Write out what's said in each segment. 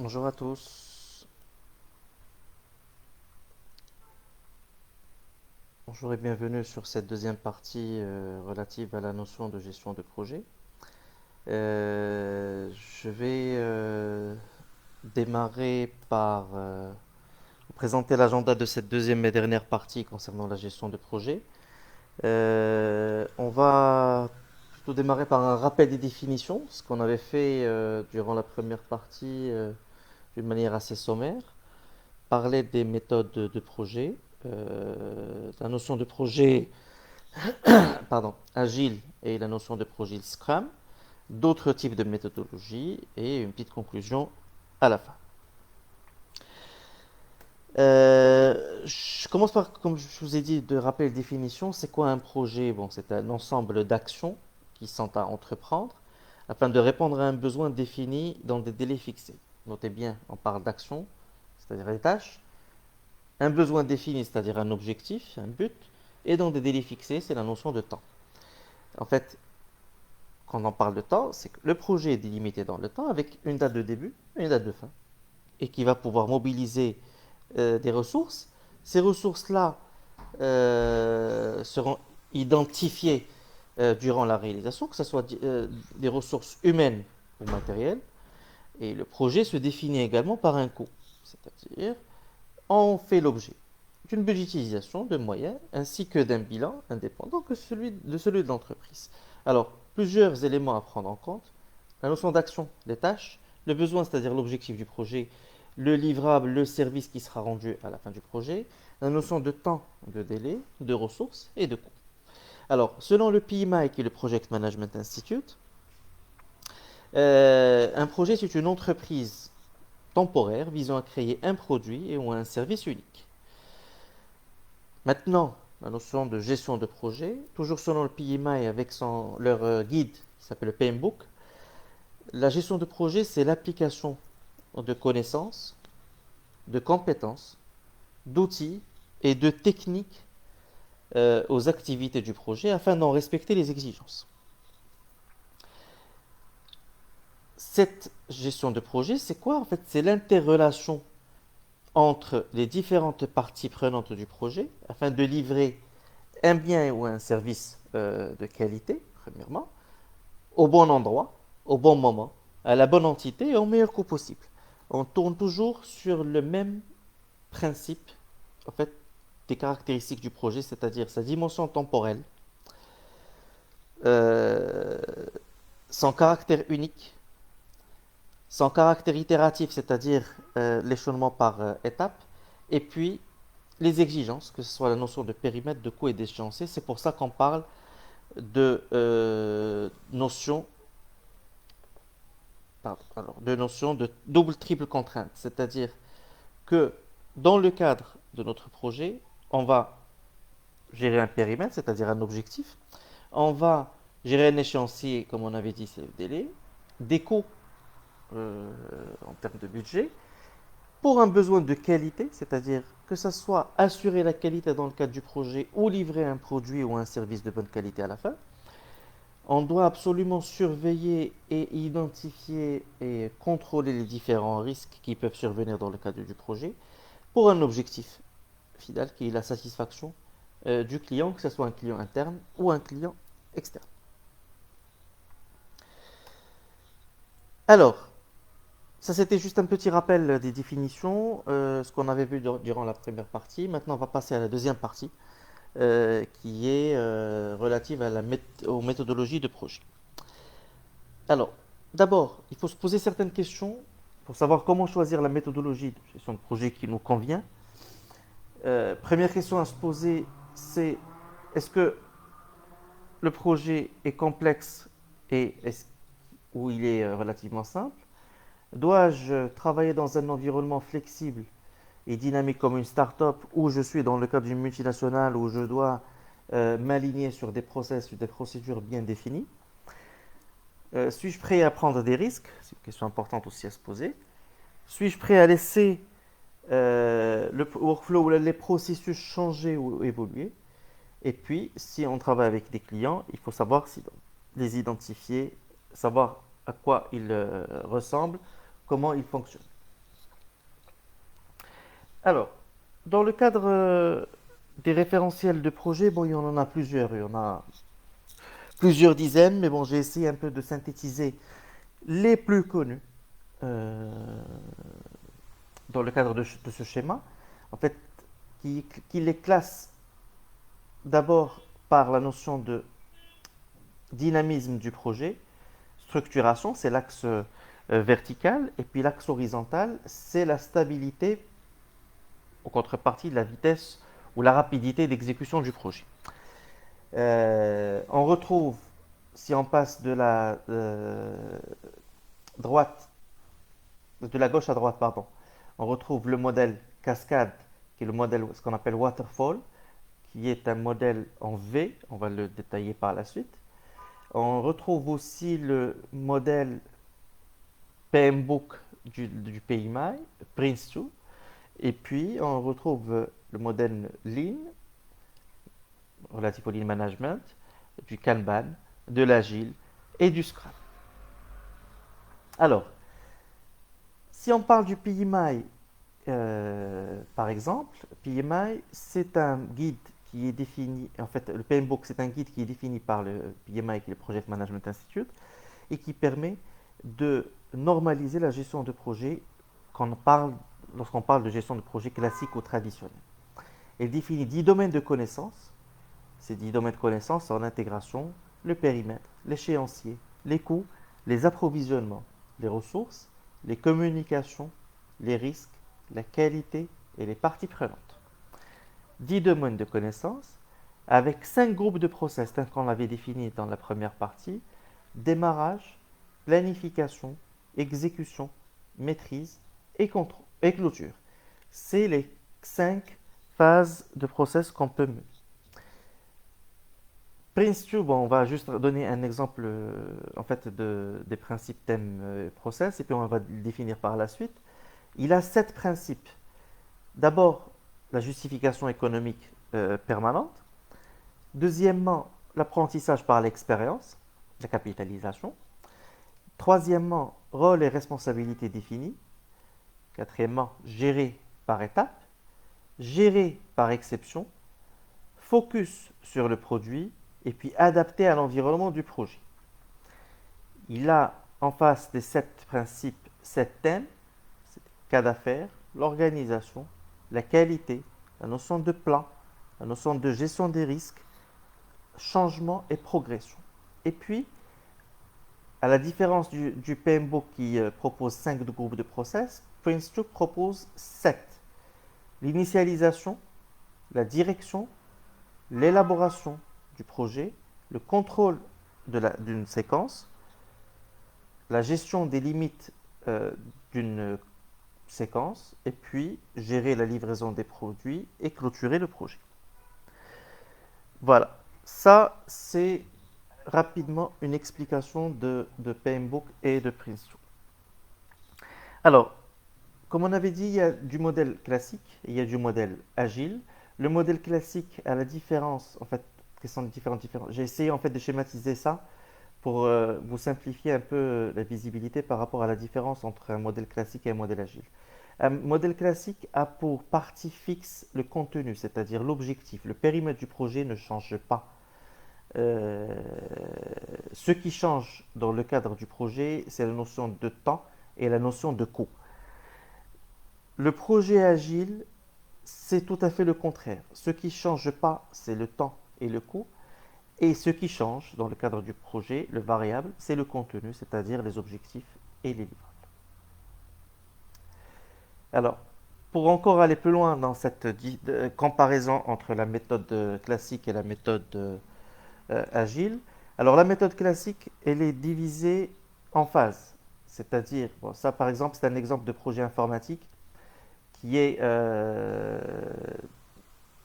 Bonjour à tous. Bonjour et bienvenue sur cette deuxième partie relative à la notion de gestion de projet. Je vais démarrer par vous présenter l'agenda de cette deuxième et dernière partie concernant la gestion de projet. On va plutôt démarrer par un rappel des définitions, ce qu'on avait fait durant la première partie d'une manière assez sommaire. Parler des méthodes de projet, la notion de projet pardon, agile et la notion de projet Scrum, d'autres types de méthodologies et une petite conclusion à la fin. Je commence par, comme je vous ai dit, de rappeler la définition. C'est quoi un projet? Bon, c'est un ensemble d'actions qui sont à entreprendre afin de répondre à un besoin défini dans des délais fixés. Notez bien, on parle d'actions, c'est-à-dire des tâches, un besoin défini, c'est-à-dire un objectif, un but, et dans des délais fixés, c'est la notion de temps. En fait, quand on parle de temps, c'est que le projet est délimité dans le temps avec une date de début et une date de fin, et qui va pouvoir mobiliser des ressources. Ces ressources-là seront identifiées durant la réalisation, que ce soit des ressources humaines ou matérielles, et le projet se définit également par un coût, c'est-à-dire on fait l'objet d'une budgétisation de moyens ainsi que d'un bilan indépendant que celui de l'entreprise. Alors, plusieurs éléments à prendre en compte. La notion d'action, les tâches, le besoin, c'est-à-dire l'objectif du projet, le livrable, le service qui sera rendu à la fin du projet, la notion de temps, de délai, de ressources et de coûts. Alors, selon le PMI, qui est le Project Management Institute, un projet, c'est une entreprise temporaire visant à créer un produit et ou un service unique. Maintenant, la notion de gestion de projet, toujours selon le PMI avec leur guide qui s'appelle le PMBOK, la gestion de projet, c'est l'application de connaissances, de compétences, d'outils et de techniques aux activités du projet afin d'en respecter les exigences. Cette gestion de projet, c'est quoi en fait? C'est l'interrelation entre les différentes parties prenantes du projet afin de livrer un bien ou un service de qualité, premièrement, au bon endroit, au bon moment, à la bonne entité et au meilleur coût possible. On tourne toujours sur le même principe, en fait, des caractéristiques du projet, c'est-à-dire sa dimension temporelle, euh, son caractère unique, son caractère itératif, c'est-à-dire l'échelonnement par étapes, et puis les exigences, que ce soit la notion de périmètre, de coût et d'échéancier. C'est pour ça qu'on parle de notion de notion de double-triple contrainte. C'est-à-dire que dans le cadre de notre projet, on va gérer un périmètre, c'est-à-dire un objectif. On va gérer un échéancier, comme on avait dit, c'est le délai. Des coûts euh, en termes de budget. Pour un besoin de qualité, c'est-à-dire que ça soit assurer la qualité dans le cadre du projet ou livrer un produit ou un service de bonne qualité à la fin. On doit absolument surveiller et identifier et contrôler les différents risques qui peuvent survenir dans le cadre du projet pour un objectif final qui est la satisfaction du client, que ce soit un client interne ou un client externe. Alors, ça c'était juste un petit rappel des définitions, ce qu'on avait vu durant la première partie. Maintenant, on va passer à la deuxième partie qui est relative à aux méthodologies de projet. Alors, d'abord, il faut se poser certaines questions pour savoir comment choisir la méthodologie de gestion de projet qui nous convient. Première question à se poser, c'est est-ce que le projet est complexe et ou il est relativement simple? Dois-je travailler dans un environnement flexible et dynamique comme une start-up où je suis dans le cadre d'une multinationale où je dois m'aligner sur des process, sur des procédures bien définies? Suis-je prêt à prendre des risques? C'est une question importante aussi à se poser. Suis-je prêt à laisser le workflow ou les processus changer ou évoluer? Et puis, si on travaille avec des clients, il faut savoir les identifier, savoir à quoi ils ressemblent, comment ils fonctionnent. Alors, dans le cadre des référentiels de projet, bon, il y en a plusieurs. Il y en a plusieurs dizaines, mais bon, j'ai essayé un peu de synthétiser les plus connus euh, dans le cadre de ce schéma. En fait, qui les classe d'abord par la notion de dynamisme du projet, structuration, c'est l'axe vertical, et puis l'axe horizontal, c'est la stabilité en contrepartie de la vitesse ou la rapidité d'exécution du projet. On retrouve, si on passe de la droite, de la gauche à droite, pardon, on retrouve le modèle cascade, qui est le modèle, ce qu'on appelle waterfall, qui est un modèle en V, on va le détailler par la suite. On retrouve aussi le modèle PMBOK du PMI, Prince2, et puis on retrouve le modèle Lean, relatif au Lean Management, du Kanban, de l'Agile et du Scrum. Alors, si on parle du PMI, par exemple, PMI, c'est un guide qui est défini, en fait, le PMBOK, c'est un guide qui est défini par le PMI, qui est le Project Management Institute, et qui permet de normaliser la gestion de projet lorsqu'on parle de gestion de projet classique ou traditionnelle. Il définit 10 domaines de connaissances. Ces 10 domaines de connaissances sont l'intégration, le périmètre, l'échéancier, les coûts, les approvisionnements, les ressources, les communications, les risques, la qualité et les parties prenantes. 10 domaines de connaissances avec 5 groupes de process tels qu'on l'avait défini dans la première partie: démarrage, planification, exécution, maîtrise et contrôle et clôture. C'est les 5 phases de process qu'on peut mener. PrinceTube, bon, on va juste donner un exemple en fait des principes thèmes process et puis on va le définir par la suite. Il a 7 principes. D'abord, la justification économique permanente. Deuxièmement, l'apprentissage par l'expérience, la capitalisation. Troisièmement, rôle et responsabilité définis. Quatrièmement, gérer par étape. Gérer par exception. Focus sur le produit et puis adapter à l'environnement du projet. Il a en face des 7 principes 7 thèmes: cas d'affaires, l'organisation, la qualité, la notion de plan, la notion de gestion des risques, changement et progression. Et puis, à la différence du PMBOK qui propose 5 groupes de process, Prince2 propose 7. L'initialisation, la direction, l'élaboration du projet, le contrôle d'une séquence, la gestion des limites d'une séquence, et puis gérer la livraison des produits et clôturer le projet. Voilà, ça c'est rapidement une explication de PMBOK et de Prince2. Alors, comme on avait dit, il y a du modèle classique et il y a du modèle agile. Le modèle classique a la différence, en fait, quelles sont les différentes différences. J'ai essayé en fait de schématiser ça pour vous simplifier un peu la visibilité par rapport à la différence entre un modèle classique et un modèle agile. Un modèle classique a pour partie fixe le contenu, c'est-à-dire l'objectif. Le périmètre du projet ne change pas. Euh, Ce qui change dans le cadre du projet, c'est la notion de temps et la notion de coût. Le projet agile, c'est tout à fait le contraire. Ce qui ne change pas, c'est le temps et le coût. Et ce qui change dans le cadre du projet, le variable, c'est le contenu, c'est-à-dire les objectifs et les livrables. Alors, pour encore aller plus loin dans cette comparaison entre la méthode classique et la méthode agile, alors la méthode classique, elle est divisée en phases. C'est-à-dire, bon, ça par exemple, c'est un exemple de projet informatique qui est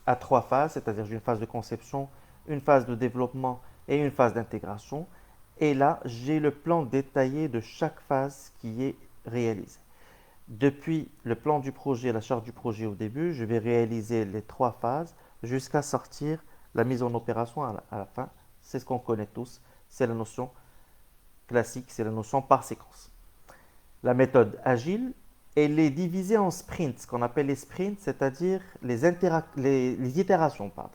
à 3 phases, c'est-à-dire une phase de conception, une phase de développement et une phase d'intégration. Et là, j'ai le plan détaillé de chaque phase qui est réalisée. Depuis le plan du projet, la charte du projet au début, je vais réaliser les 3 phases jusqu'à sortir la mise en opération à la fin. C'est ce qu'on connaît tous, c'est la notion classique, c'est la notion par séquence. La méthode agile, elle est divisée en sprints, ce qu'on appelle les sprints, c'est-à-dire les itérations. Pardon.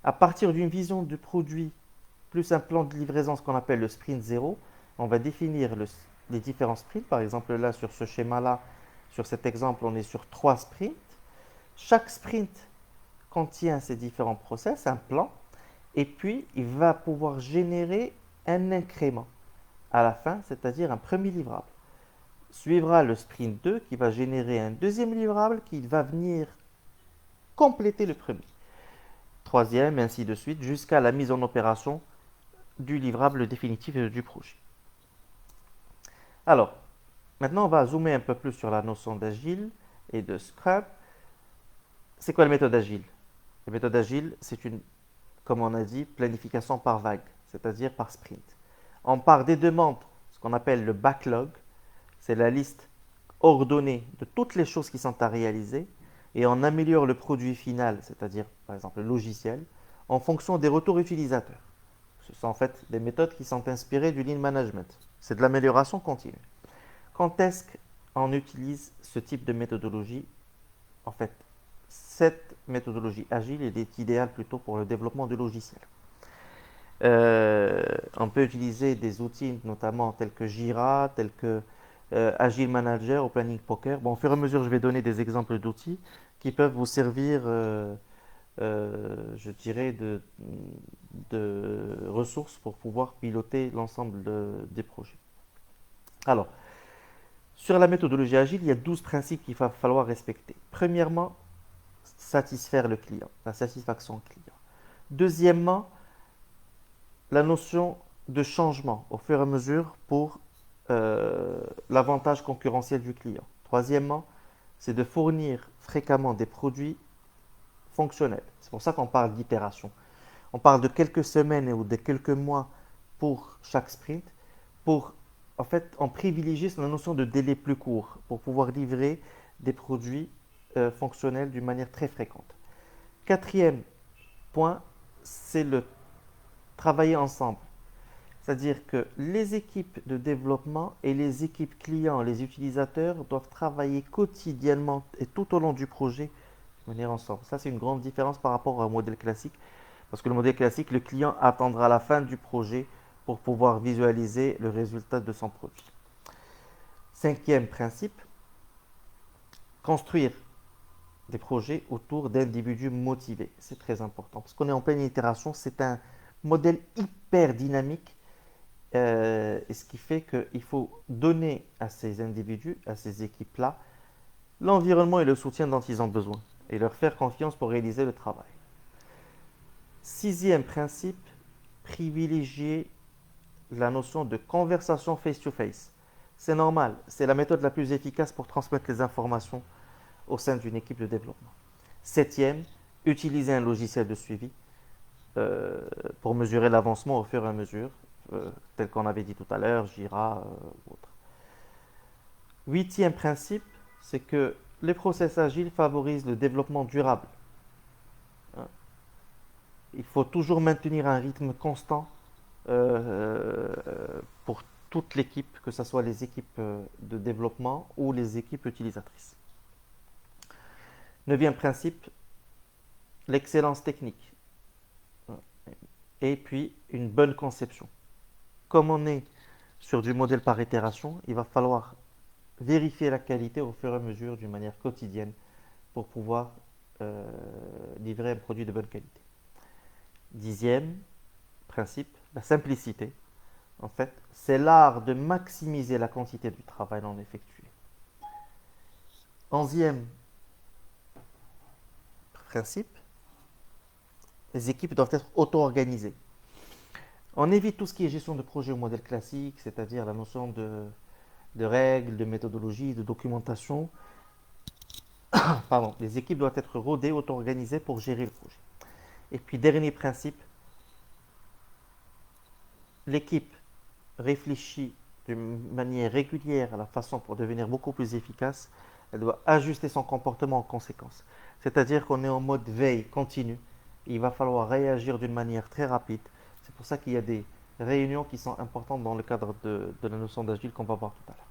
À partir d'une vision du produit plus un plan de livraison, ce qu'on appelle le sprint 0, on va définir les différents sprints. Par exemple, là, sur ce schéma-là, sur cet exemple, on est sur 3 sprints. Chaque sprint contient ces différents process, un plan, et puis il va pouvoir générer un incrément à la fin, c'est-à-dire un premier livrable. Suivra le sprint 2 qui va générer un deuxième livrable qui va venir compléter le premier. Troisième, et ainsi de suite, jusqu'à la mise en opération du livrable définitif du projet. Alors, maintenant on va zoomer un peu plus sur la notion d'agile et de Scrum. C'est quoi la méthode agile? La méthode agile, c'est une, comme on a dit, planification par vague, c'est-à-dire par sprint. On part des demandes, ce qu'on appelle le backlog, c'est la liste ordonnée de toutes les choses qui sont à réaliser, et on améliore le produit final, c'est-à-dire par exemple le logiciel, en fonction des retours utilisateurs. Ce sont en fait des méthodes qui sont inspirées du Lean Management. C'est de l'amélioration continue. Quand est-ce qu'on utilise ce type de méthodologie? En fait, cette méthodologie agile est idéale plutôt pour le développement de logiciels. On peut utiliser des outils notamment tels que Jira, tels que Agile Manager ou Planning Poker. Bon, au fur et à mesure, je vais donner des exemples d'outils qui peuvent vous servir, je dirais, de ressources pour pouvoir piloter l'ensemble des projets. Alors, sur la méthodologie agile, il y a 12 principes qu'il va falloir respecter. Premièrement, satisfaire le client, la satisfaction client. Deuxièmement, la notion de changement au fur et à mesure pour l'avantage concurrentiel du client. Troisièmement, c'est de fournir fréquemment des produits fonctionnels. C'est pour ça qu'on parle d'itération. On parle de quelques semaines ou de quelques mois pour chaque sprint. En fait, on privilégie la notion de délai plus court pour pouvoir livrer des produits fonctionnels d'une manière très fréquente. Quatrième point, c'est le travailler ensemble. C'est-à-dire que les équipes de développement et les équipes clients, les utilisateurs doivent travailler quotidiennement et tout au long du projet de manière ensemble. Ça, c'est une grande différence par rapport au modèle classique. Parce que le modèle classique, le client attendra la fin du projet pour pouvoir visualiser le résultat de son produit. Cinquième principe, construire des projets autour d'individus motivés. C'est très important parce qu'on est en pleine itération. C'est un modèle hyper dynamique. Et ce qui fait qu'il faut donner à ces individus, à ces équipes-là, l'environnement et le soutien dont ils ont besoin et leur faire confiance pour réaliser le travail. Sixième principe, privilégier la notion de conversation face-to-face. C'est normal, c'est la méthode la plus efficace pour transmettre les informations au sein d'une équipe de développement. Septième, utiliser un logiciel de suivi pour mesurer l'avancement au fur et à mesure, tel qu'on avait dit tout à l'heure, Jira ou autre. Huitième principe, c'est que les process agiles favorisent le développement durable. Il faut toujours maintenir un rythme constant pour toute l'équipe, que ce soit les équipes de développement ou les équipes utilisatrices. Neuvième principe, l'excellence technique. Et puis, une bonne conception. Comme on est sur du modèle par itération, il va falloir vérifier la qualité au fur et à mesure d'une manière quotidienne pour pouvoir livrer un produit de bonne qualité. Dixième principe, la simplicité. En fait, c'est l'art de maximiser la quantité du travail non effectué. Onzième principe, les équipes doivent être auto-organisées. On évite tout ce qui est gestion de projet au modèle classique, c'est-à-dire la notion de règles, de méthodologie, de documentation. Pardon, les équipes doivent être rodées, auto-organisées pour gérer le projet. Et puis, dernier principe, l'équipe réfléchit d'une manière régulière à la façon pour devenir beaucoup plus efficace. Elle doit ajuster son comportement en conséquence. C'est-à-dire qu'on est en mode veille continue. Il va falloir réagir d'une manière très rapide. C'est pour ça qu'il y a des réunions qui sont importantes dans le cadre de la notion d'agile qu'on va voir tout à l'heure.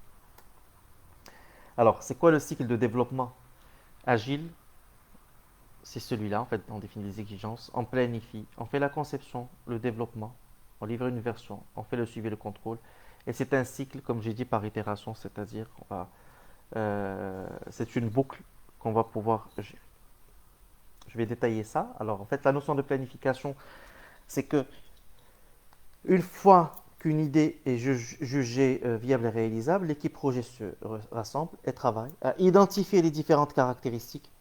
Alors, c'est quoi le cycle de développement agile? C'est celui-là, en fait, on définit les exigences, on planifie, on fait la conception, le développement, on livre une version, on fait le suivi et le contrôle. Et c'est un cycle, comme j'ai dit, par itération, c'est-à-dire c'est une boucle qu'on va pouvoir gérer. Je vais détailler ça. Alors, en fait, la notion de planification, c'est que une fois qu'une idée est jugée viable et réalisable, l'équipe projet se rassemble et travaille à identifier les différentes caractéristiques.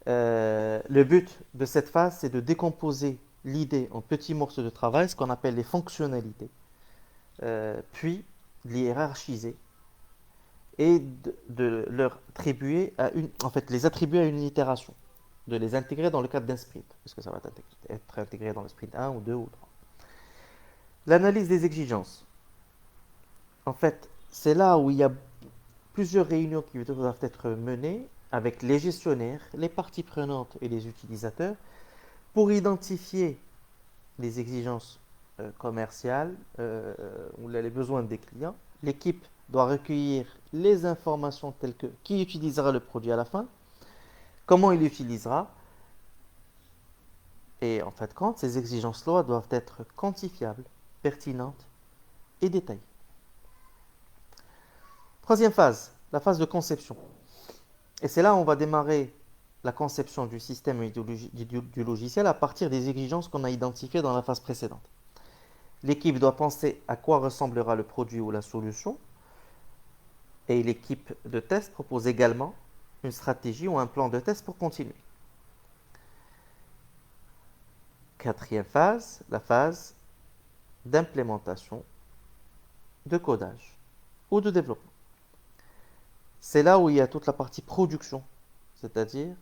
Le but de cette phase, c'est de décomposer l'idée en petits morceaux de travail, ce qu'on appelle les fonctionnalités, puis de les hiérarchiser et de leur attribuer en fait, les attribuer à une itération, de les intégrer dans le cadre d'un sprint, parce que ça va être intégré dans le sprint 1 ou 2 ou 3. L'analyse des exigences. En fait, c'est là où il y a plusieurs réunions qui doivent être menées avec les gestionnaires, les parties prenantes et les utilisateurs pour identifier les exigences commerciales ou les besoins des clients. L'équipe doit recueillir les informations telles que qui utilisera le produit à la fin, comment il l'utilisera, et en fait, quand ces exigences-là doivent être quantifiables, pertinentes et détaillées. Troisième phase, la phase de conception. Et c'est là où on va démarrer la conception du système et du logiciel à partir des exigences qu'on a identifiées dans la phase précédente. L'équipe doit penser à quoi ressemblera le produit ou la solution. Et l'équipe de test propose également une stratégie ou un plan de test pour continuer. Quatrième phase, la phase d'implémentation, de codage ou de développement. C'est là où il y a toute la partie production, c'est-à-dire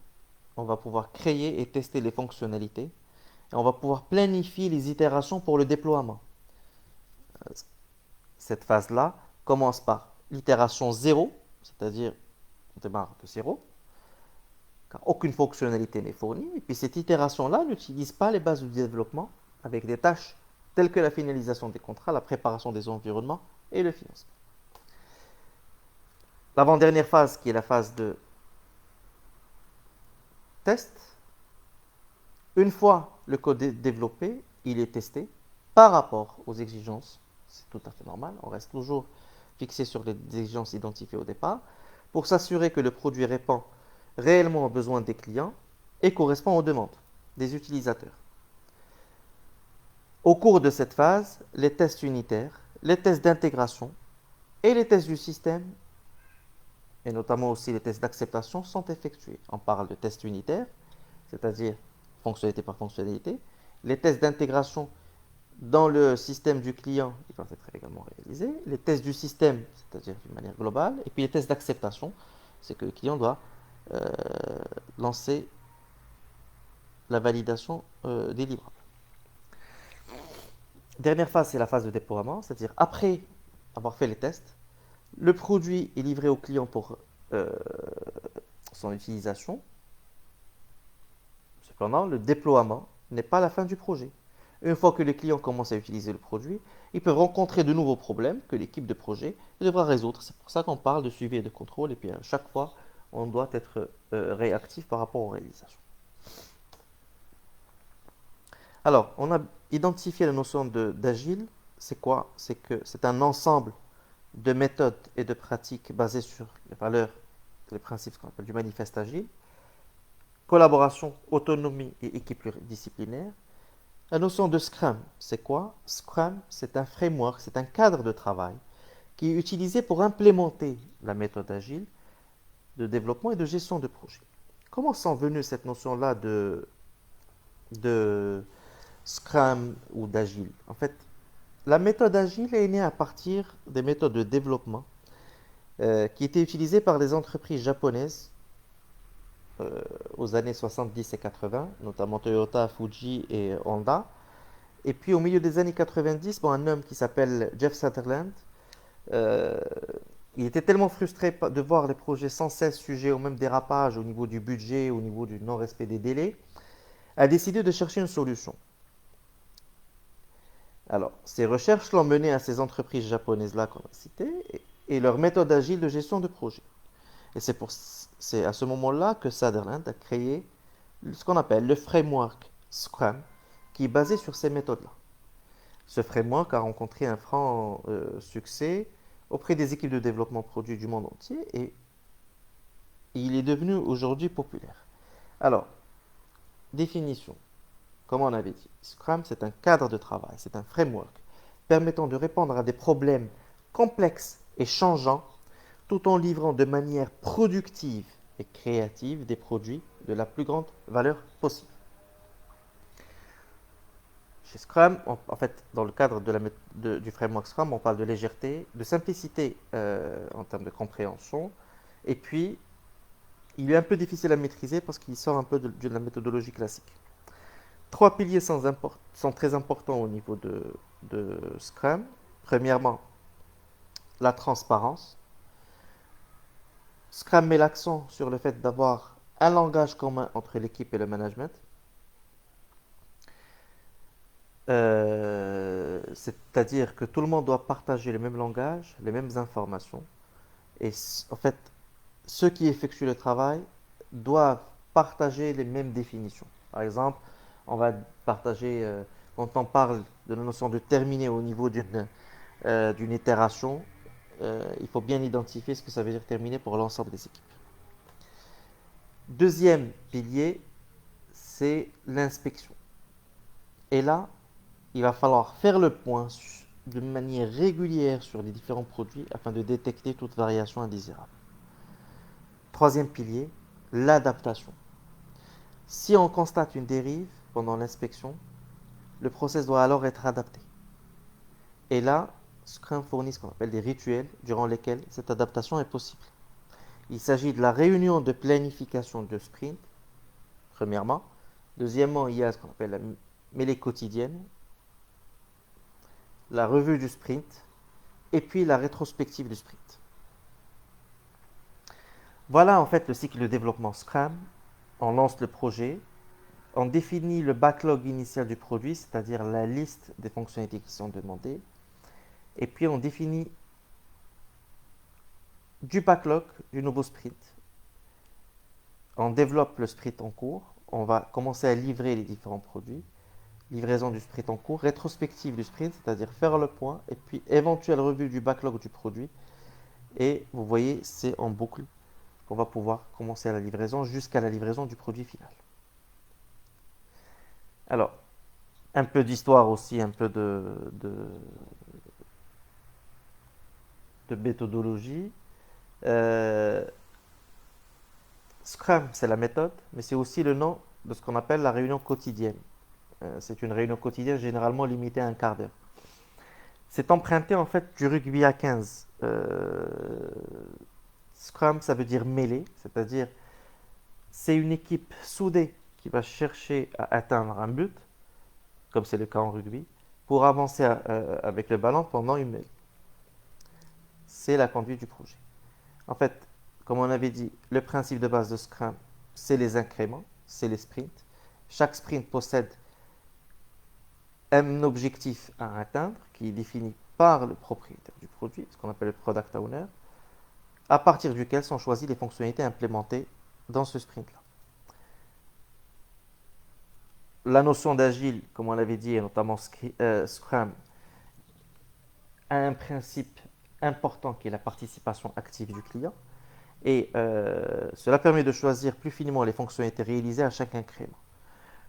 on va pouvoir créer et tester les fonctionnalités et on va pouvoir planifier les itérations pour le déploiement. Cette phase-là commence par l'itération 0, c'est-à-dire on démarre de 0, car aucune fonctionnalité n'est fournie. Et puis cette itération-là n'utilise pas les bases de développement avec des tâches telles que la finalisation des contrats, la préparation des environnements et le financement. L'avant-dernière phase, qui est la phase de test, une fois le code développé, il est testé par rapport aux exigences. C'est tout à fait normal, on reste toujours fixé sur les exigences identifiées au départ, pour s'assurer que le produit répond réellement aux besoins des clients et correspond aux demandes des utilisateurs. Au cours de cette phase, les tests unitaires, les tests d'intégration et les tests du système, et notamment aussi les tests d'acceptation, sont effectués. On parle de tests unitaires, c'est-à-dire fonctionnalité par fonctionnalité. Les tests d'intégration dans le système du client, ils doivent être également réalisés. Les tests du système, c'est-à-dire d'une manière globale. Et puis les tests d'acceptation, c'est que le client doit lancer la validation des livrables. Dernière phase, c'est la phase de déploiement, c'est-à-dire après avoir fait les tests, le produit est livré au client pour son utilisation. Cependant, le déploiement n'est pas la fin du projet. Une fois que les clients commencent à utiliser le produit, ils peuvent rencontrer de nouveaux problèmes que l'équipe de projet devra résoudre. C'est pour ça qu'on parle de suivi et de contrôle. Et puis à chaque fois, on doit être réactif par rapport aux réalisations. Alors, on a identifié la notion d'agile. C'est quoi? C'est que c'est un ensemble de méthodes et de pratiques basées sur les valeurs, les principes qu'on appelle du manifeste agile. Collaboration, autonomie et équipe pluridisciplinaire. La notion de Scrum, c'est quoi? Scrum, c'est un framework, c'est un cadre de travail qui est utilisé pour implémenter la méthode agile de développement et de gestion de projet. Comment sont venues cette notion-là de Scrum ou d'agile? En fait, la méthode agile est née à partir des méthodes de développement qui étaient utilisées par des entreprises japonaises aux années 70 et 80, notamment Toyota, Fuji et Honda. Et puis au milieu des années 90, un homme qui s'appelle Jeff Sutherland, euh, il était tellement frustré de voir les projets sans cesse sujets au même dérapage au niveau du budget, au niveau du non-respect des délais, a décidé de chercher une solution. Alors, ces recherches l'ont mené à ces entreprises japonaises-là qu'on a citées et leur méthode agile de gestion de projet. Et c'est à ce moment-là que Sutherland a créé ce qu'on appelle le framework Scrum, qui est basé sur ces méthodes-là. Ce framework a rencontré un franc succès auprès des équipes de développement produit du monde entier et il est devenu aujourd'hui populaire. Alors, définition. Comme on avait dit, Scrum, c'est un cadre de travail, c'est un framework permettant de répondre à des problèmes complexes et changeants tout en livrant de manière productive et créative des produits de la plus grande valeur possible. Chez Scrum, en fait, dans le cadre du framework Scrum, on parle de légèreté, de simplicité en termes de compréhension, et puis il est un peu difficile à maîtriser parce qu'il sort un peu de la méthodologie classique. Trois piliers sont très importants au niveau de Scrum. Premièrement, la transparence. Scrum met l'accent sur le fait d'avoir un langage commun entre l'équipe et le management. C'est-à-dire que tout le monde doit partager le même langage, les mêmes informations. Et en fait, ceux qui effectuent le travail doivent partager les mêmes définitions. Par exemple, on va partager, quand on parle de la notion de terminer au niveau d'une itération, il faut bien identifier ce que ça veut dire terminer pour l'ensemble des équipes. Deuxième pilier, c'est l'inspection. Et là, il va falloir faire le point de manière régulière sur les différents produits afin de détecter toute variation indésirable. Troisième pilier, l'adaptation. Si on constate une dérive pendant l'inspection, le process doit alors être adapté. Et là, Scrum fournit ce qu'on appelle des rituels durant lesquels cette adaptation est possible. Il s'agit de la réunion de planification de sprint, premièrement. Deuxièmement, il y a ce qu'on appelle la mêlée quotidienne, la revue du sprint, et puis la rétrospective du sprint. Voilà en fait le cycle de développement Scrum. On lance le projet, on définit le backlog initial du produit, c'est-à-dire la liste des fonctionnalités qui sont demandées, et puis on définit du backlog du nouveau sprint. On développe le sprint en cours, on va commencer à livrer les différents produits, livraison du sprint en cours, rétrospective du sprint, c'est-à-dire faire le point, et puis éventuelle revue du backlog du produit. Et vous voyez, c'est en boucle qu'on va pouvoir commencer à la livraison jusqu'à la livraison du produit final. Alors, un peu d'histoire aussi, un peu de méthodologie. Euh, Scrum, c'est la méthode, mais c'est aussi le nom de ce qu'on appelle la réunion quotidienne. C'est une réunion quotidienne généralement limitée à un quart d'heure. C'est emprunté en fait du rugby à 15. Scrum, ça veut dire mêlée, c'est-à-dire c'est une équipe soudée qui va chercher à atteindre un but, comme c'est le cas en rugby, pour avancer avec le ballon pendant une mêlée. C'est la conduite du projet. En fait, comme on avait dit, le principe de base de Scrum, c'est les incréments, c'est les sprints. Chaque sprint possède un objectif à atteindre qui est défini par le propriétaire du produit, ce qu'on appelle le product owner, à partir duquel sont choisies les fonctionnalités implémentées dans ce sprint-là. La notion d'agile, comme on l'avait dit, et notamment Scrum, a un principe important qui est la participation active du client. Et cela permet de choisir plus finement les fonctionnalités réalisées à chaque incrément.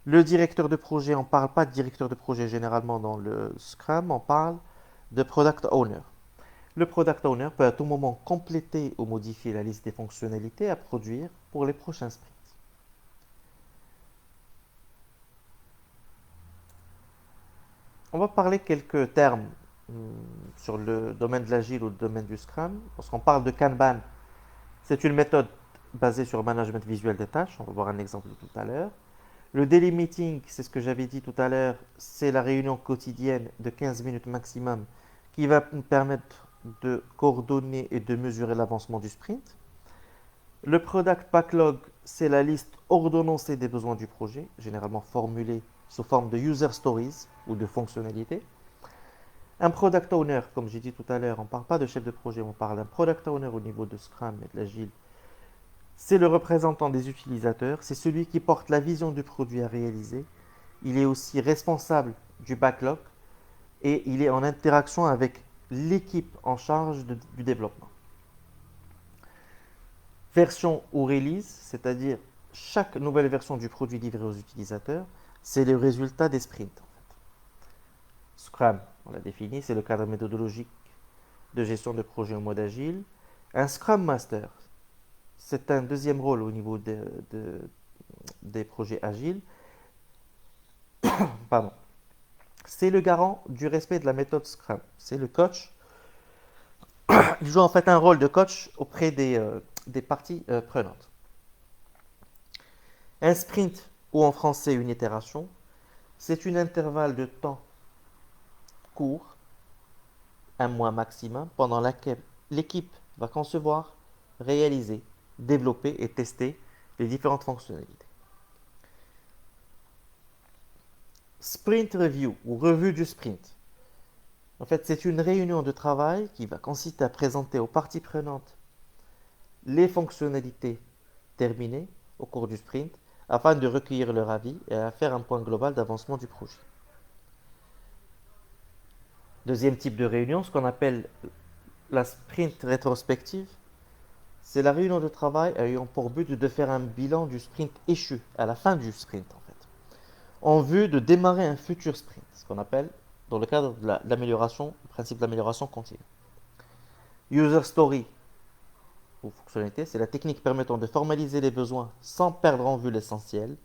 Le directeur de projet, on ne parle pas de directeur de projet généralement dans le Scrum, on parle de Product Owner. Le Product Owner peut à tout moment compléter ou modifier la liste des fonctionnalités à produire pour les prochains sprints. On va parler quelques termes sur le domaine de l'agile ou le domaine du Scrum. Lorsqu'on parle de Kanban, c'est une méthode basée sur le management visuel des tâches. On va voir un exemple tout à l'heure. Le daily meeting, c'est ce que j'avais dit tout à l'heure, c'est la réunion quotidienne de 15 minutes maximum qui va nous permettre de coordonner et de mesurer l'avancement du sprint. Le product backlog, c'est la liste ordonnancée des besoins du projet, généralement formulée sous forme de user stories ou de fonctionnalités. Un product owner, comme j'ai dit tout à l'heure, on ne parle pas de chef de projet, on parle d'un product owner au niveau de Scrum et de l'Agile. C'est le représentant des utilisateurs, c'est celui qui porte la vision du produit à réaliser. Il est aussi responsable du backlog et il est en interaction avec l'équipe en charge du développement. Version ou release, c'est-à-dire chaque nouvelle version du produit livré aux utilisateurs, c'est le résultat des sprints. Scrum, on l'a défini, c'est le cadre méthodologique de gestion de projet en mode agile. Un Scrum Master, c'est un deuxième rôle au niveau des projets agiles. Pardon. C'est le garant du respect de la méthode Scrum. C'est le coach. Il joue en fait un rôle de coach auprès des parties prenantes. Un sprint, ou en français une itération, c'est un intervalle de temps court, un mois maximum, pendant laquelle l'équipe va concevoir, réaliser, développer et tester les différentes fonctionnalités. Sprint review ou revue du sprint. En fait, c'est une réunion de travail qui va consister à présenter aux parties prenantes les fonctionnalités terminées au cours du sprint afin de recueillir leur avis et à faire un point global d'avancement du projet. Deuxième type de réunion, ce qu'on appelle la sprint rétrospective, c'est la réunion de travail ayant pour but de faire un bilan du sprint échu à la fin du sprint en fait, en vue de démarrer un futur sprint, ce qu'on appelle dans le cadre de l'amélioration, le principe de l'amélioration continue. User story ou fonctionnalité, c'est la technique permettant de formaliser les besoins sans perdre en vue l'essentiel.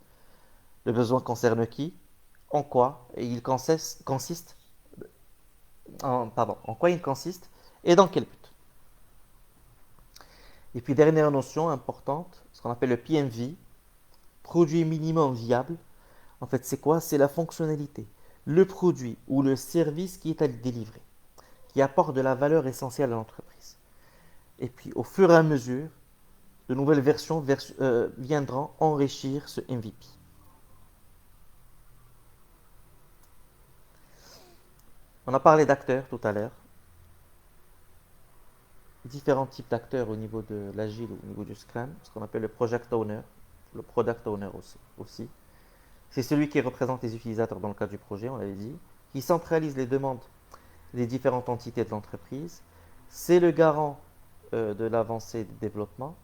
Le besoin concerne qui, en quoi, et il consiste, en quoi il consiste et dans quel but. Et puis dernière notion importante, ce qu'on appelle le PMV, produit minimum viable. En fait, c'est quoi? C'est la fonctionnalité, le produit ou le service qui est à délivrer, qui apporte de la valeur essentielle à l'entreprise. Et puis, au fur et à mesure, de nouvelles versions viendront enrichir ce MVP. On a parlé d'acteurs tout à l'heure. Différents types d'acteurs au niveau de l'agile ou au niveau du Scrum, ce qu'on appelle le Project Owner, le Product Owner aussi. C'est celui qui représente les utilisateurs dans le cadre du projet, on l'avait dit, qui centralise les demandes des différentes entités de l'entreprise. C'est le garant de l'avancée du développement.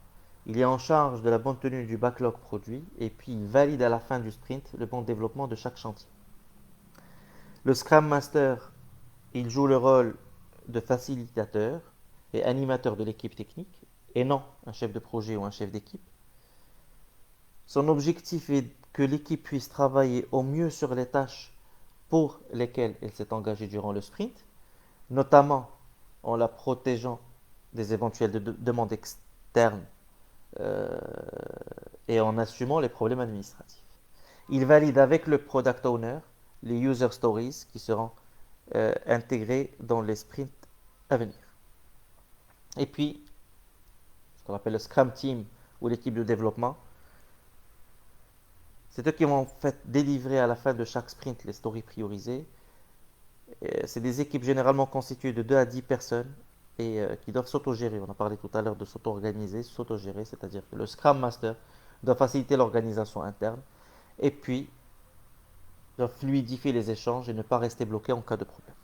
Il est en charge de la bonne tenue du backlog produit et puis il valide à la fin du sprint le bon développement de chaque chantier. Le Scrum Master, il joue le rôle de facilitateur et animateur de l'équipe technique et non un chef de projet ou un chef d'équipe. Son objectif est que l'équipe puisse travailler au mieux sur les tâches pour lesquelles elle s'est engagée durant le sprint, notamment en la protégeant des éventuelles demandes externes et en assumant les problèmes administratifs. Il valide avec le Product Owner les User Stories qui seront intégrés dans les sprints à venir. Et puis, ce qu'on appelle le Scrum Team ou l'équipe de développement, c'est eux qui vont en fait délivrer à la fin de chaque sprint les stories priorisées. C'est des équipes généralement constituées de 2 à 10 personnes et qui doivent s'autogérer. On a parlé tout à l'heure de s'auto-organiser, s'autogérer, c'est-à-dire que le Scrum Master doit faciliter l'organisation interne et puis doit fluidifier les échanges et ne pas rester bloqué en cas de problème.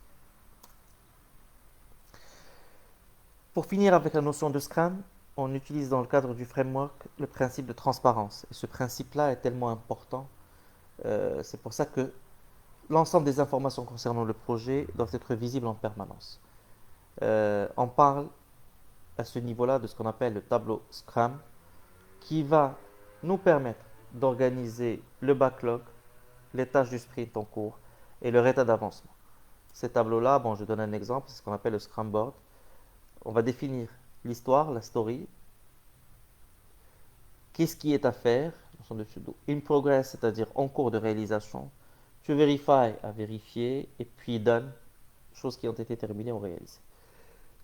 Pour finir avec la notion de Scrum, on utilise dans le cadre du framework le principe de transparence. Et ce principe-là est tellement important. C'est pour ça que l'ensemble des informations concernant le projet doivent être visibles en permanence. On parle à ce niveau-là de ce qu'on appelle le tableau Scrum, qui va nous permettre d'organiser le backlog, les tâches du sprint en cours et leur état d'avancement. Ces tableaux-là, je donne un exemple, c'est ce qu'on appelle le Scrum Board. On va définir l'histoire, la story, qu'est-ce qui est à faire, in progress, c'est-à-dire en cours de réalisation, to verify, à vérifier, et puis done, choses qui ont été terminées ou réalisées.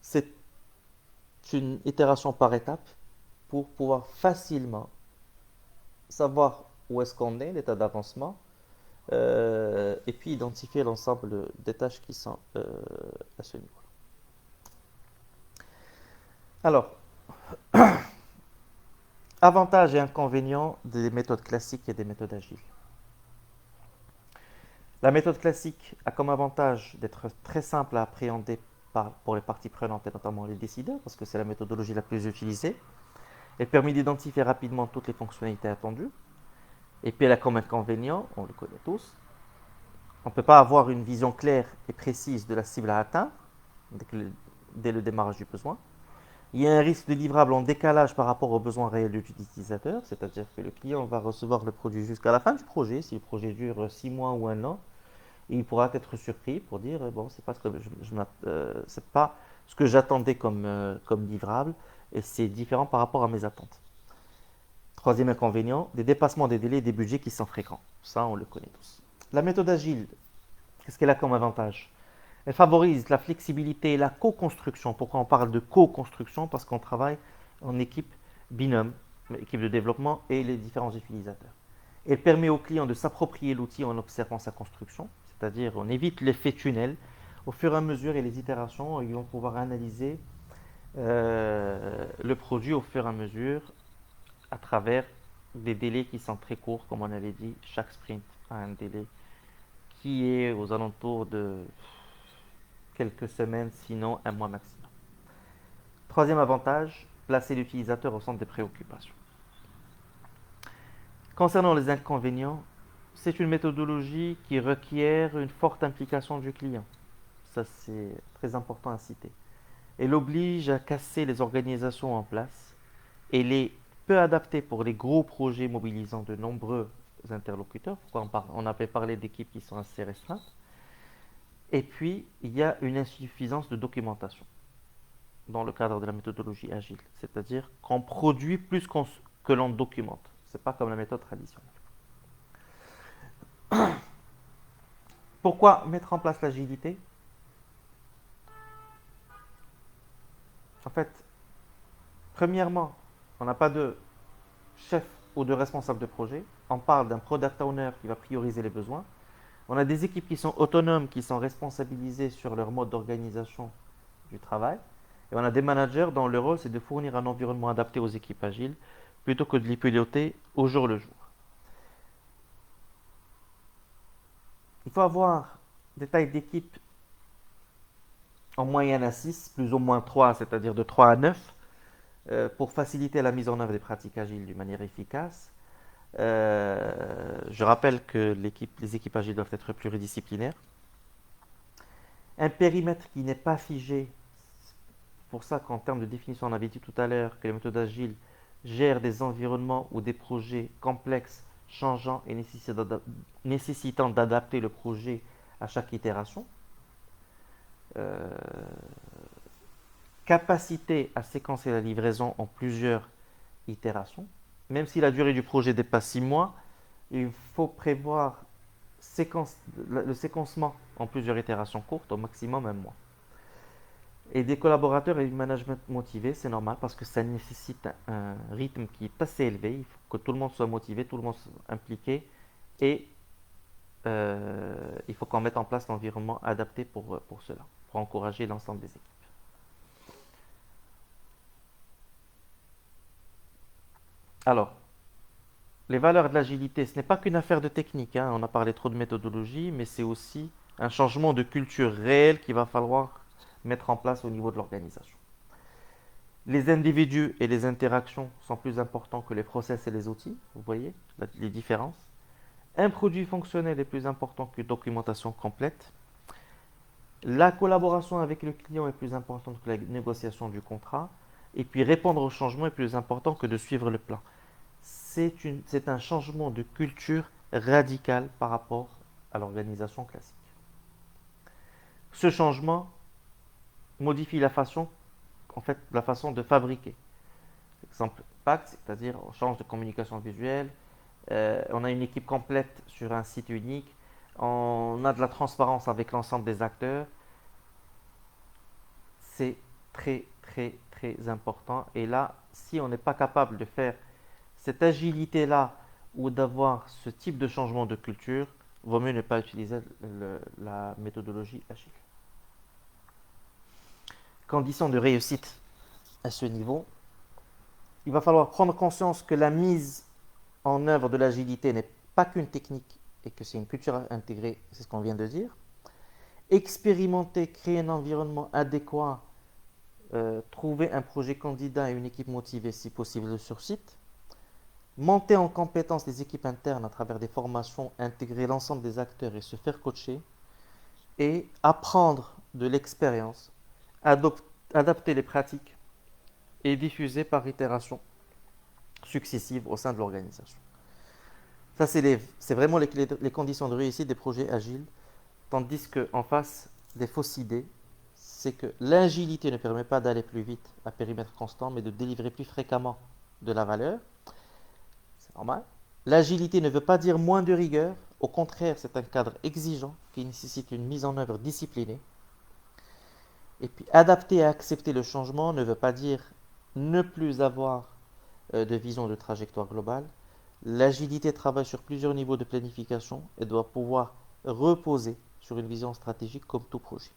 C'est une itération par étape pour pouvoir facilement savoir où est-ce qu'on est, l'état d'avancement, et puis identifier l'ensemble des tâches qui sont à ce niveau. Alors, Avantages et inconvénients des méthodes classiques et des méthodes agiles. La méthode classique a comme avantage d'être très simple à appréhender pour les parties prenantes et notamment les décideurs, parce que c'est la méthodologie la plus utilisée. Elle permet d'identifier rapidement toutes les fonctionnalités attendues. Et puis elle a comme inconvénient, on le connaît tous, on ne peut pas avoir une vision claire et précise de la cible à atteindre dès le démarrage du besoin. Il y a un risque de livrable en décalage par rapport aux besoins réels de l'utilisateur, c'est-à-dire que le client va recevoir le produit jusqu'à la fin du projet, si le projet dure 6 mois ou un an, et il pourra être surpris pour dire bon, c'est pas ce que c'est pas ce que j'attendais comme livrable, et c'est différent par rapport à mes attentes. Troisième inconvénient, des dépassements des délais et des budgets qui sont fréquents. Ça, on le connaît tous. La méthode agile, qu'est-ce qu'elle a comme avantage? Elle favorise la flexibilité et la co-construction. Pourquoi on parle de co-construction? Parce qu'on travaille en équipe binôme, équipe de développement et les différents utilisateurs. Elle permet au client de s'approprier l'outil en observant sa construction, c'est-à-dire on évite l'effet tunnel. Au fur et à mesure et les itérations, ils vont pouvoir analyser le produit au fur et à mesure à travers des délais qui sont très courts, comme on avait dit, chaque sprint a un délai qui est aux alentours de quelques semaines, sinon un mois maximum. Troisième avantage, placer l'utilisateur au centre des préoccupations. Concernant les inconvénients, c'est une méthodologie qui requiert une forte implication du client. Ça, c'est très important à citer. Elle oblige à casser les organisations en place. Elle est peu adaptée pour les gros projets mobilisant de nombreux interlocuteurs. On avait parlé d'équipes qui sont assez restreintes. Et puis, il y a une insuffisance de documentation dans le cadre de la méthodologie agile. C'est-à-dire qu'on produit plus que l'on documente. Ce n'est pas comme la méthode traditionnelle. Pourquoi mettre en place l'agilité? En fait, premièrement, on n'a pas de chef ou de responsable de projet. On parle d'un product owner qui va prioriser les besoins. On a des équipes qui sont autonomes, qui sont responsabilisées sur leur mode d'organisation du travail. Et on a des managers dont le rôle, c'est de fournir un environnement adapté aux équipes agiles plutôt que de les piloter au jour le jour. Il faut avoir des tailles d'équipe en moyenne à 6, plus ou moins 3, c'est-à-dire de 3 à 9, pour faciliter la mise en œuvre des pratiques agiles d'une manière efficace. Je rappelle que les équipes agiles doivent être pluridisciplinaires. Un périmètre qui n'est pas figé, c'est pour ça qu'en termes de définition, on avait dit tout à l'heure que les méthodes agiles gèrent des environnements ou des projets complexes, changeants et nécessitant d'adapter le projet à chaque itération. Euh, Capacité à séquencer la livraison en plusieurs itérations. Même si la durée du projet dépasse 6 mois, il faut prévoir le séquencement en plusieurs itérations courtes, au maximum un mois. Et des collaborateurs et du management motivé, c'est normal parce que ça nécessite un rythme qui est assez élevé. Il faut que tout le monde soit motivé, tout le monde soit impliqué et il faut qu'on mette en place l'environnement adapté pour cela, pour encourager l'ensemble des équipes. Alors, les valeurs de l'agilité, ce n'est pas qu'une affaire de technique, hein. On a parlé trop de méthodologie, mais c'est aussi un changement de culture réelle qu'il va falloir mettre en place au niveau de l'organisation. Les individus et les interactions sont plus importants que les process et les outils, vous voyez les différences. Un produit fonctionnel est plus important qu'une documentation complète. La collaboration avec le client est plus importante que la négociation du contrat. Et puis répondre aux changements est plus important que de suivre le plan. C'est un changement de culture radical par rapport à l'organisation classique. Ce changement modifie la façon de fabriquer. Exemple PAC, c'est-à-dire on change de communication visuelle, on a une équipe complète sur un site unique, on a de la transparence avec l'ensemble des acteurs. C'est très très très important. Et là, si on n'est pas capable de faire cette agilité-là ou d'avoir ce type de changement de culture, vaut mieux ne pas utiliser la méthodologie agile. Conditions de réussite à ce niveau. il va falloir prendre conscience que la mise en œuvre de l'agilité n'est pas qu'une technique et que c'est une culture intégrée, c'est ce qu'on vient de dire. Expérimenter, créer un environnement adéquat, trouver un projet candidat et une équipe motivée si possible sur site. Monter en compétence les équipes internes à travers des formations, intégrer l'ensemble des acteurs et se faire coacher. Et apprendre de l'expérience, adapter les pratiques et diffuser par itération successive au sein de l'organisation. Ça, c'est vraiment les conditions de réussite des projets agiles, tandis qu'en face, des fausses idées, c'est que l'agilité ne permet pas d'aller plus vite à périmètre constant, mais de délivrer plus fréquemment de la valeur. C'est normal. L'agilité ne veut pas dire moins de rigueur, au contraire, c'est un cadre exigeant qui nécessite une mise en œuvre disciplinée. Et puis, adapter et accepter le changement ne veut pas dire ne plus avoir de vision de trajectoire globale. L'agilité travaille sur plusieurs niveaux de planification et doit pouvoir reposer sur une vision stratégique comme tout projet.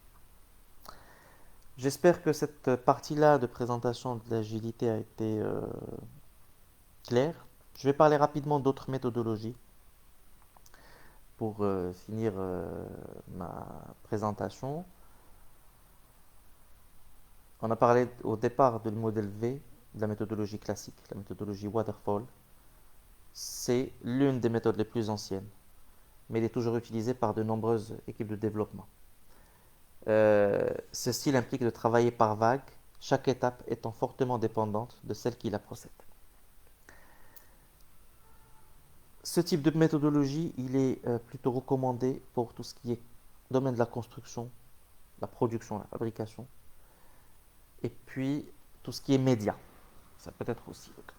J'espère que cette partie-là de présentation de l'agilité a été claire. Je vais parler rapidement d'autres méthodologies pour finir ma présentation. On a parlé au départ du modèle V, de la méthodologie classique, la méthodologie Waterfall. C'est l'une des méthodes les plus anciennes, mais elle est toujours utilisée par de nombreuses équipes de développement. Ce style implique de travailler par vagues, chaque étape étant fortement dépendante de celle qui la procède. Ce type de méthodologie, il est plutôt recommandé pour tout ce qui est domaine de la construction, la production, la fabrication, et puis tout ce qui est média. Ça peut être aussi le cas.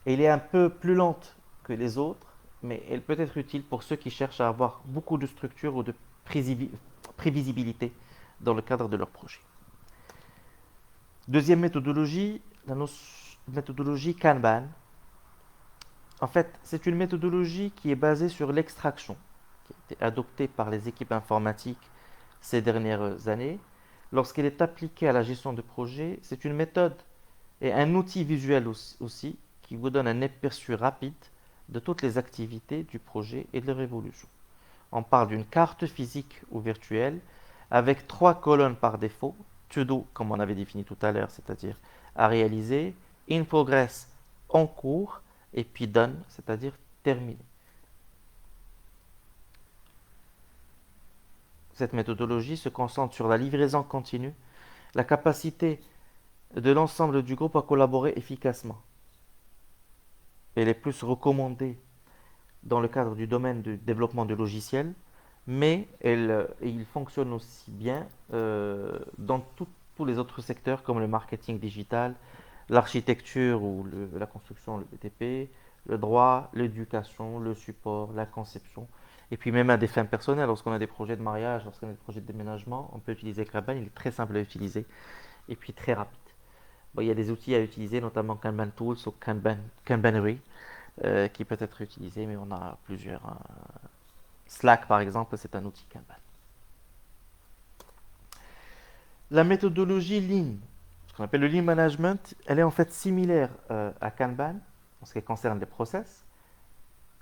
Et il est un peu plus lente que les autres, mais elle peut être utile pour ceux qui cherchent à avoir beaucoup de structure ou de prévisibilité dans le cadre de leur projet. Deuxième méthodologie, la méthodologie Kanban. En fait, c'est une méthodologie qui est basée sur l'extraction, qui a été adoptée par les équipes informatiques ces dernières années. Lorsqu'elle est appliquée à la gestion de projet, c'est une méthode et un outil visuel aussi qui vous donne un aperçu rapide de toutes les activités du projet et de leur évolution. On parle d'une carte physique ou virtuelle avec 3 colonnes par défaut, to do comme on avait défini tout à l'heure, c'est-à-dire à réaliser, in progress en cours, et puis done, c'est-à-dire terminé. Cette méthodologie se concentre sur la livraison continue, la capacité de l'ensemble du groupe à collaborer efficacement. Elle est plus recommandée dans le cadre du domaine du développement de logiciels, mais il fonctionne aussi bien dans tous les autres secteurs comme le marketing digital, l'architecture ou la construction, le BTP, le droit, l'éducation, le support, la conception, et puis même à des fins personnelles, lorsqu'on a des projets de mariage, lorsqu'on a des projets de déménagement, on peut utiliser Kanban, il est très simple à utiliser et puis très rapide. Bon, il y a des outils à utiliser, notamment Kanban Tools ou Kanbanery, qui peut être utilisé, mais on a plusieurs. Slack, par exemple, c'est un outil Kanban. La méthodologie Lean, ce qu'on appelle le Lean Management, elle est en fait similaire à Kanban en ce qui concerne les process,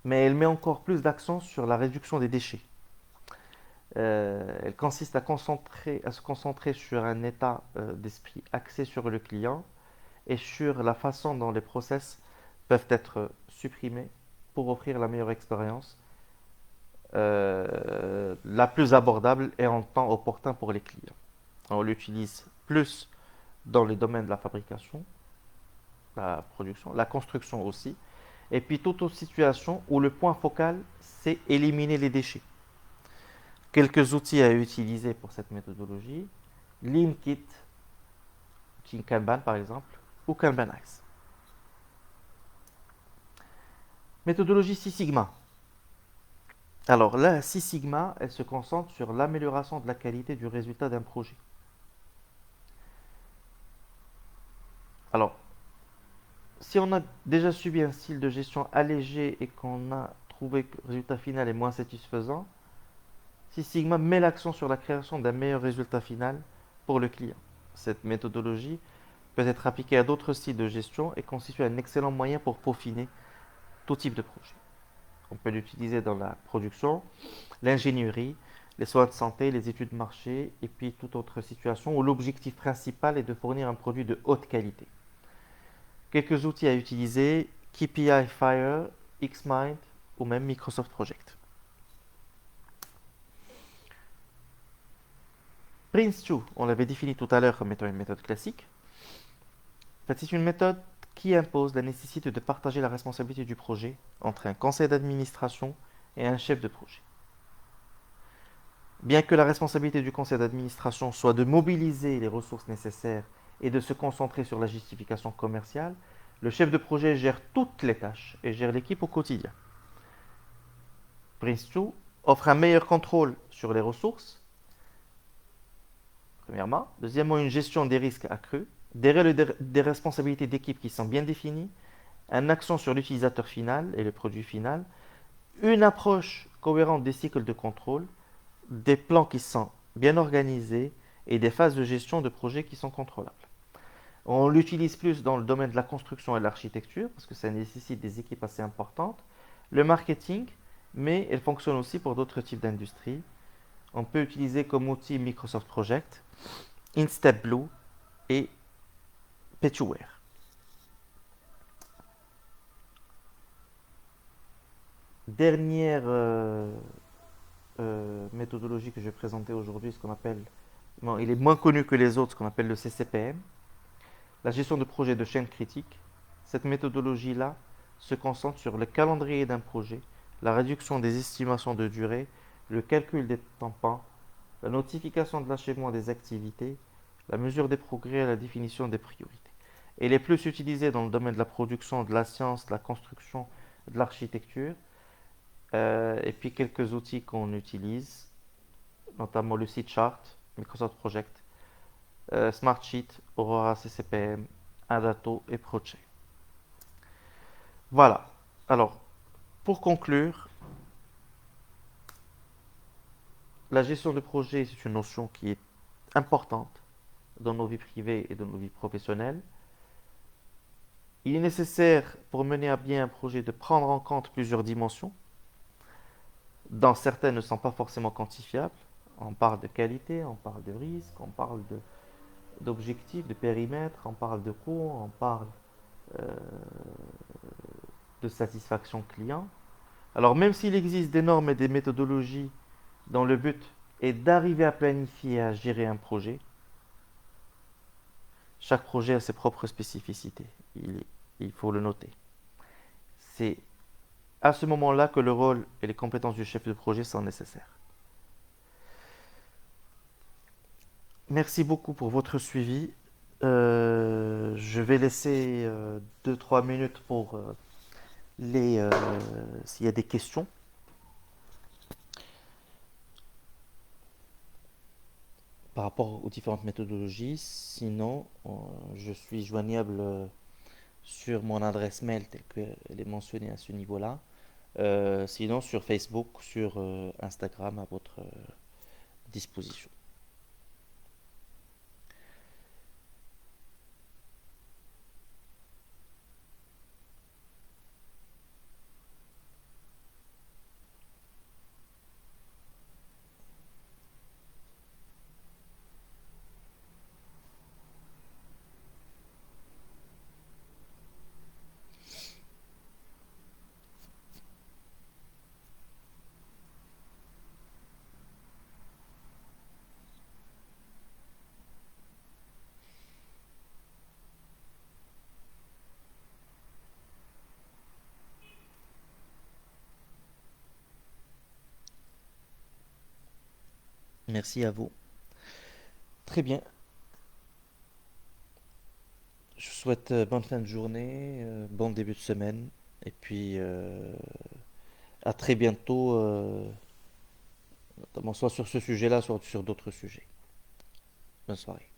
mais elle met encore plus d'accent sur la réduction des déchets. Elle consiste à se concentrer sur un état d'esprit axé sur le client et sur la façon dont les process peuvent être supprimés pour offrir la meilleure expérience, la plus abordable et en temps opportun pour les clients. On l'utilise plus dans les domaines de la fabrication, la production, la construction aussi, et puis toute autre situation où le point focal, c'est éliminer les déchets. Quelques outils à utiliser pour cette méthodologie, LeanKit, Kanban par exemple, ou Kanbanize. Méthodologie Six Sigma. Alors là, Six Sigma, elle se concentre sur l'amélioration de la qualité du résultat d'un projet. Alors, si on a déjà subi un style de gestion allégé et qu'on a trouvé que le résultat final est moins satisfaisant, Six Sigma met l'accent sur la création d'un meilleur résultat final pour le client. Cette méthodologie peut être appliqué à d'autres styles de gestion et constitue un excellent moyen pour peaufiner tout type de projet. On peut l'utiliser dans la production, l'ingénierie, les soins de santé, les études de marché et puis toute autre situation où l'objectif principal est de fournir un produit de haute qualité. Quelques outils à utiliser, KPI Fire, Xmind ou même Microsoft Project. Prince2, on l'avait défini tout à l'heure comme étant une méthode classique. En fait, c'est une méthode qui impose la nécessité de partager la responsabilité du projet entre un conseil d'administration et un chef de projet. Bien que la responsabilité du conseil d'administration soit de mobiliser les ressources nécessaires et de se concentrer sur la justification commerciale, le chef de projet gère toutes les tâches et gère l'équipe au quotidien. Prince2 offre un meilleur contrôle sur les ressources, premièrement. Deuxièmement, une gestion des risques accrue, des responsabilités d'équipe qui sont bien définies, un accent sur l'utilisateur final et le produit final, une approche cohérente des cycles de contrôle, des plans qui sont bien organisés et des phases de gestion de projet qui sont contrôlables. On l'utilise plus dans le domaine de la construction et de l'architecture parce que ça nécessite des équipes assez importantes. Le marketing, mais elle fonctionne aussi pour d'autres types d'industries. On peut utiliser comme outil Microsoft Project, InstepBlue et Petware. Dernière méthodologie que je vais présenter aujourd'hui, ce qu'on appelle, bon, il est moins connu que les autres, ce qu'on appelle le CCPM, la gestion de projet de chaîne critique. Cette méthodologie-là se concentre sur le calendrier d'un projet, la réduction des estimations de durée, le calcul des tampons, la notification de l'achèvement des activités, la mesure des progrès et la définition des priorités. Elle est plus utilisée dans le domaine de la production, de la science, de la construction, de l'architecture, et puis quelques outils qu'on utilise, notamment le site chart, Microsoft Project, Smartsheet, Aurora CCPM, Adato et Proche. Voilà. Alors, pour conclure, la gestion de projet, c'est une notion qui est importante dans nos vies privées et dans nos vies professionnelles. Il est nécessaire pour mener à bien un projet de prendre en compte plusieurs dimensions, dont certaines ne sont pas forcément quantifiables. On parle de qualité, on parle de risque, on parle d'objectifs, de périmètre, on parle de coût, on parle euh, de satisfaction client. Alors même s'il existe des normes et des méthodologies dont le but est d'arriver à planifier et à gérer un projet, chaque projet a ses propres spécificités. Il faut le noter. C'est à ce moment-là que le rôle et les compétences du chef de projet sont nécessaires. Merci beaucoup pour votre suivi. Je vais laisser 2-3 minutes pour s'il y a des questions par rapport aux différentes méthodologies. Sinon, je suis joignable sur mon adresse mail telle qu'elle est mentionnée à ce niveau-là. Sinon, sur Facebook, sur Instagram à votre disposition. Merci à vous. Très bien. Je vous souhaite bonne fin de journée, bon début de semaine, et puis à très bientôt, notamment soit sur ce sujet-là, soit sur d'autres sujets. Bonne soirée.